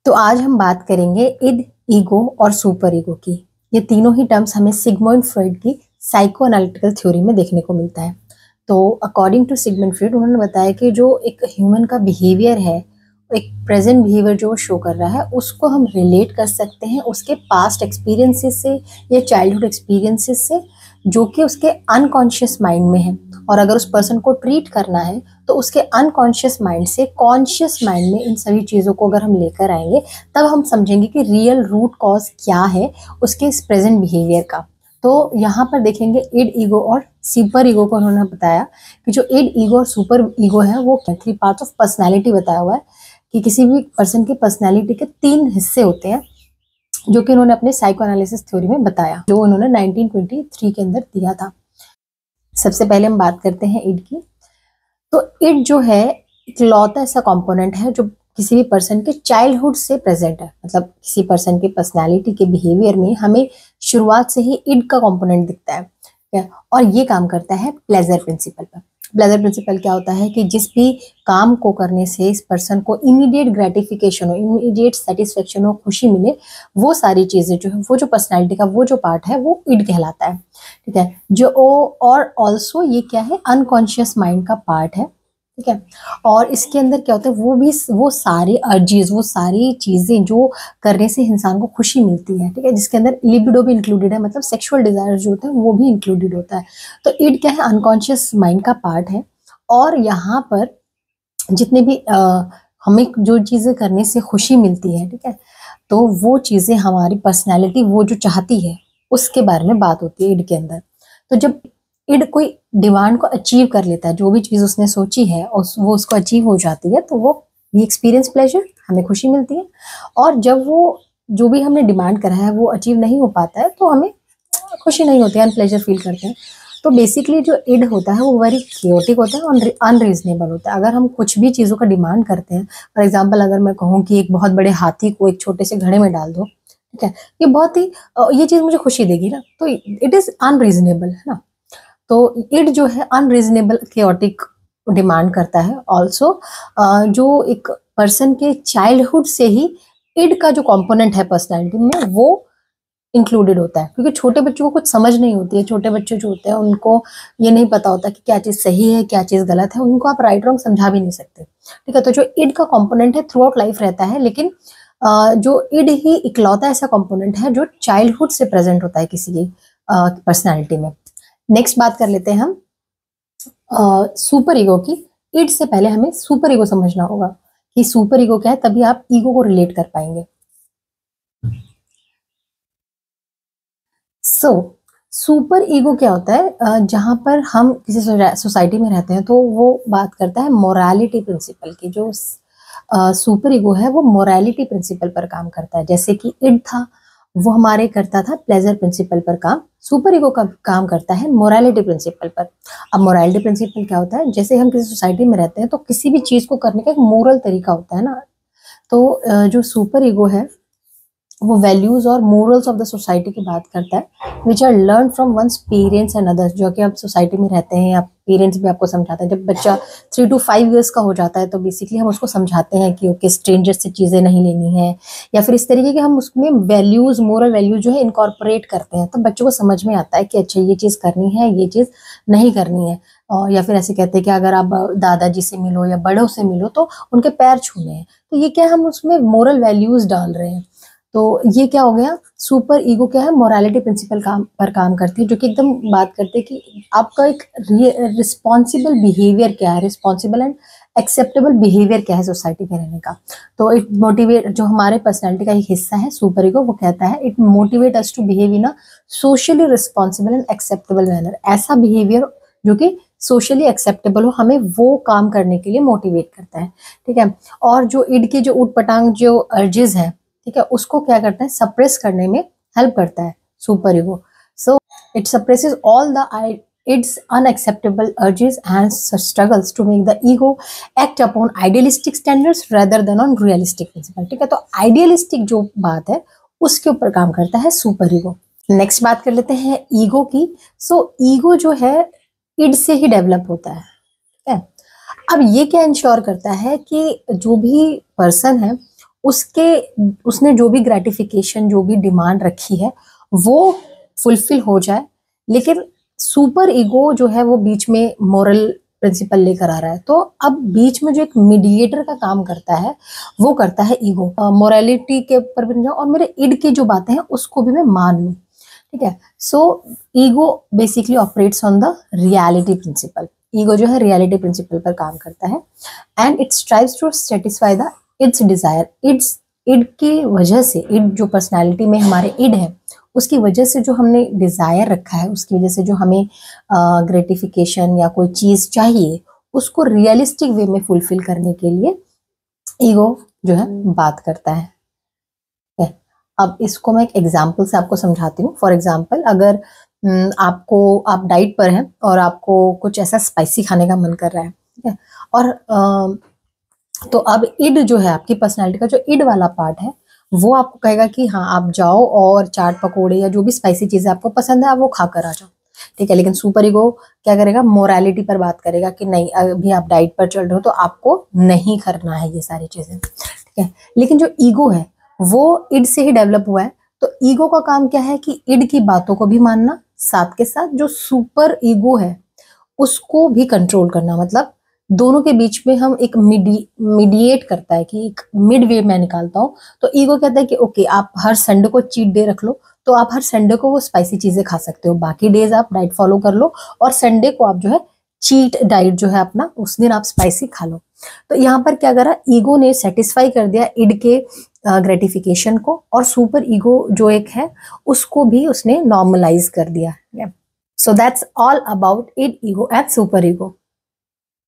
तो आज हम बात करेंगे इड, ईगो और सुपर ईगो की। ये तीनों ही टर्म्स हमें सिगमंड फ्रॉइड की साइको एनालिटिकल थ्योरी में देखने को मिलता है। तो अकॉर्डिंग टू सिगमंड फ्रॉइड उन्होंने बताया कि जो एक ह्यूमन का बिहेवियर है, एक प्रेजेंट बिहेवियर जो शो कर रहा है, उसको हम रिलेट कर सकते हैं उसके पास्ट एक्सपीरियंसेस से या चाइल्डहुड एक्सपीरियंसेस से, जो कि उसके अनकॉन्शियस माइंड में है। और अगर उस पर्सन को ट्रीट करना है तो उसके अनकॉन्शियस माइंड से कॉन्शियस माइंड में इन सभी चीज़ों को अगर हम लेकर आएंगे, तब हम समझेंगे कि रियल रूट कॉज क्या है उसके इस प्रेजेंट बिहेवियर का। तो यहाँ पर देखेंगे इड, ईगो और सुपर ईगो को उन्होंने बताया कि जो इड, ईगो और सुपर ईगो है वो 3 पार्ट्स ऑफ पर्सनैलिटी बताया हुआ है कि किसी भी पर्सन की पर्सनैलिटी के 3 हिस्से होते हैं, जो कि उन्होंने अपने साइको एनालिसिस थ्योरी में बताया, जो उन्होंने 1923 के अंदर दिया था। सबसे पहले हम बात करते हैं इड की। तो इड जो है इकलौता ऐसा कंपोनेंट है जो किसी भी पर्सन के चाइल्डहुड से प्रेजेंट है। मतलब किसी पर्सन के पर्सनालिटी के बिहेवियर में हमें शुरुआत से ही इड का कंपोनेंट दिखता है, और ये काम करता है प्लेजर प्रिंसिपल पर। प्लेजर प्रिंसिपल क्या होता है कि जिस भी काम को करने से इस पर्सन को इमीडिएट ग्रेटिफिकेशन हो, इमीडिएट सेटिस्फेक्शन हो, खुशी मिले, वो सारी चीजें जो है, वो जो पर्सनालिटी का वो जो पार्ट है वो इड कहलाता है। ठीक है, जो और ऑल्सो ये क्या है, अनकॉन्शियस माइंड का पार्ट है। ठीक है, और इसके अंदर क्या होता है, वो सारे अर्जीज, वो सारी चीजें जो करने से इंसान को खुशी मिलती है। ठीक है, जिसके अंदर लिबिडो भी इंक्लूडेड है, मतलब सेक्सुअल डिजायर जो होता है वो भी इंक्लूडेड होता है। तो इड क्या है, अनकॉन्शियस माइंड का पार्ट है। और यहाँ पर जितने भी हमें जो चीजें करने से खुशी मिलती है, ठीक है, तो वो चीजें हमारी पर्सनैलिटी वो जो चाहती है उसके बारे में बात होती है इड के अंदर। तो जब इड कोई डिमांड को अचीव कर लेता है, जो भी चीज उसने सोची है और वो उसको अचीव हो जाती है, तो वो वी एक्सपीरियंस प्लेजर, हमें खुशी मिलती है। और जब वो जो भी हमने डिमांड करा है वो अचीव नहीं हो पाता है, तो हमें खुशी नहीं होती है, अनप्लेजर फील करते हैं। तो बेसिकली जो इड होता है वो वेरी क्योटिक होता है और अनरीजनेबल होता है। अगर हम कुछ भी चीज़ों का डिमांड करते हैं, फॉर एग्जाम्पल अगर मैं कहूँ कि एक बहुत बड़े हाथी को एक छोटे से घड़े में डाल दो, ठीक है, ये बहुत ही ये चीज़ मुझे खुशी देगी ना, तो इट इज़ अनरीजनेबल, है ना। तो इड जो है अनरीजनेबल क्योटिक डिमांड करता है। ऑल्सो जो एक पर्सन के चाइल्डहुड से ही इड का जो कंपोनेंट है पर्सनैलिटी में वो इंक्लूडेड होता है, क्योंकि छोटे बच्चों को कुछ समझ नहीं होती है। छोटे बच्चे जो होते हैं उनको ये नहीं पता होता कि क्या चीज़ सही है क्या चीज़ गलत है, उनको आप राइट रॉन्ग समझा भी नहीं सकते। ठीक है, तो जो इड का कंपोनेंट है थ्रू आउट लाइफ रहता है, लेकिन जो इड ही इकलौता ऐसा कंपोनेंट है जो चाइल्डहुड से प्रेजेंट होता है किसी की पर्सनैलिटी में। नेक्स्ट बात कर लेते हैं हम सुपर ईगो की। इड से पहले हमें सुपर ईगो समझना होगा कि सुपर ईगो क्या है, तभी आप ईगो को रिलेट कर पाएंगे। सुपर ईगो क्या होता है, जहां पर हम किसी सोसाइटी में रहते हैं तो वो बात करता है मोरालिटी प्रिंसिपल की। जो सुपर ईगो है वो मोरालिटी प्रिंसिपल पर काम करता है। जैसे कि इड था, वो हमारे करता था प्लेजर प्रिंसिपल पर काम, सुपर ईगो का काम करता है मोरालिटी प्रिंसिपल पर। अब मोरालिटी प्रिंसिपल क्या होता है, जैसे हम किसी सोसाइटी में रहते हैं तो किसी भी चीज को करने का एक मोरल तरीका होता है ना। तो जो सुपर ईगो है वो वैल्यूज और मोरल्स ऑफ द सोसाइटी की बात करता है, which are learn from one's parents and others. जो कि आप सोसाइटी में रहते हैं, आप पेरेंट्स भी आपको समझाते हैं। जब बच्चा 3 to 5 years का हो जाता है तो बेसिकली हम उसको समझाते हैं कि ओके स्ट्रेंजर से चीज़ें नहीं लेनी है, या फिर इस तरीके के हम उसमें वैल्यूज, मोरल वैल्यूज जो है इनकॉर्पोरेट करते हैं। तो बच्चों को समझ में आता है कि अच्छा ये चीज़ करनी है, ये चीज़ नहीं करनी है। और या फिर ऐसे कहते हैं कि अगर आप दादाजी से मिलो या बड़ों से मिलो तो उनके पैर छूने हैं। तो ये क्या, हम उसमें मोरल वैल्यूज डाल रहे हैं। तो ये क्या हो गया, सुपर ईगो क्या है, मोरालिटी प्रिंसिपल पर काम करती है, जो कि एकदम बात करते हैं कि आपका एक रिस्पॉन्सिबल बिहेवियर क्या है, रिस्पॉन्सिबल एंड एक्सेप्टेबल बिहेवियर क्या है सोसाइटी में रहने का। तो इट मोटिवेट, जो हमारे पर्सनालिटी का एक हिस्सा है सुपर ईगो, वो कहता है it motivate us to behave in a socially responsible and acceptable manner. ऐसा बिहेवियर जो कि सोशली एक्सेप्टेबल हो, हमें वो काम करने के लिए मोटिवेट करता है। ठीक है, और जो इड की जो उटपटांग जो अर्जेस है, ठीक है, उसको क्या करता है, सप्रेस करने में हेल्प करता है super ego. So it suppresses all the id's unacceptable urges and struggles to make the ego act upon idealistic standards rather than on realistic principle. ठीक है, तो आइडियलिस्टिक जो बात है उसके ऊपर काम करता है सुपर ईगो। नेक्स्ट बात कर लेते हैं ईगो की। ईगो जो है इड से ही डेवलप होता है। ठीक है, अब ये क्या इंश्योर करता है कि जो भी पर्सन है उसके उसने जो भी ग्रेटिफिकेशन, जो भी डिमांड रखी है वो फुलफिल हो जाए। लेकिन सुपर ईगो जो है वो बीच में मोरल प्रिंसिपल लेकर आ रहा है। तो अब बीच में जो एक मीडिएटर का काम करता है वो करता है ईगो। मोरालिटी के ऊपर भी जाऊं और मेरे इड की जो बातें हैं उसको भी मैं मान लूं, ठीक है। So ego basically operates on the reality principle. Ego जो है रियलिटी प्रिंसिपल पर काम करता है and it strives to satisfy the its desire. Its id की वजह से, इड जो पर्सनालिटी में हमारे इड है उसकी वजह से जो हमने डिजायर रखा है, उसकी वजह से जो हमें ग्रेटिफिकेशन या कोई चीज चाहिए उसको रियलिस्टिक वे में फुलफिल करने के लिए ईगो जो है बात करता है। अब इसको मैं एक एग्जाम्पल से आपको समझाती हूँ। फॉर एग्जाम्पल, अगर आप डाइट पर हैं और आपको कुछ ऐसा स्पाइसी खाने का मन कर रहा है, ठीक है, और तो अब इड जो है आपकी पर्सनालिटी का जो इड वाला पार्ट है वो आपको कहेगा कि हाँ आप जाओ और चाट पकोड़े या जो भी स्पाइसी चीजें आपको पसंद है आप वो खा कर आ जाओ, ठीक है। लेकिन सुपर ईगो क्या करेगा, मोरालिटी पर बात करेगा कि नहीं, अभी आप डाइट पर चल रहे हो तो आपको नहीं करना है ये सारी चीजें, ठीक है। लेकिन जो ईगो है वो इड से ही डेवलप हुआ है। तो ईगो का काम क्या है कि इड की बातों को भी मानना, साथ के साथ जो सुपर ईगो है उसको भी कंट्रोल करना। मतलब दोनों के बीच में हम एक मीडिएट करता है कि एक मिड वे मैं निकालता हूँ। तो ईगो कहता है कि ओके आप हर संडे को चीट डे रख लो, तो आप हर संडे को वो स्पाइसी चीजें खा सकते हो, बाकी डेज आप डाइट फॉलो कर लो और संडे को आप जो है चीट डाइट जो है अपना, उस दिन आप स्पाइसी खा लो। तो यहाँ पर क्या करा, ईगो ने सेटिस्फाई कर दिया इड के ग्रेटिफिकेशन को और सुपर ईगो जो एक है उसको भी उसने नॉर्मलाइज कर दिया। So that's all about id, ego and super ego.